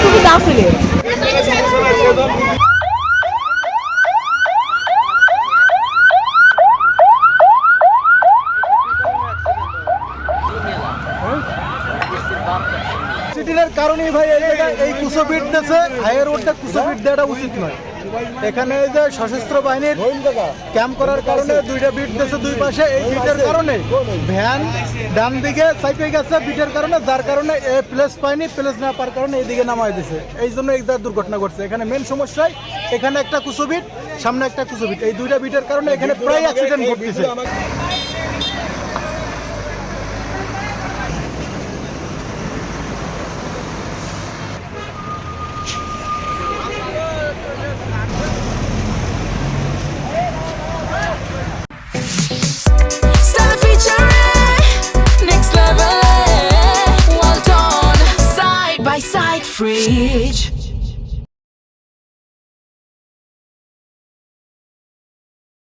তুমি যাও ফেলে সিটির কারণে ভাই এই জায়গায় এই কুসো বিট দিয়েছে, হাইয়ের রোডটা কুসো বিট দেওয়াটা উচিত নয়। এখানে এই যে সশস্ত্র বাহিনীর ক্যাম্প করার কারণে দুইটা বিট দিয়েছে দুই পাশে, এই বিটের কারণে ভ্যান ডান দিকে সাইপে গেছে বিটের কারণে, যার কারণে এ প্লেস পায়নি, প্লেস না পাওয়ার কারণে এইদিকে নামাই দিছে, এই জন্য এই দুর্ঘটনা ঘটছে। এখানে মেন সমস্যায় এখানে একটা কুসো বিট, সামনে একটা কুসো বিট, এই দুইটা বিটের কারণে এখানে প্রায় অ্যাক্সিডেন্ট ঘটতেছে। Fridge.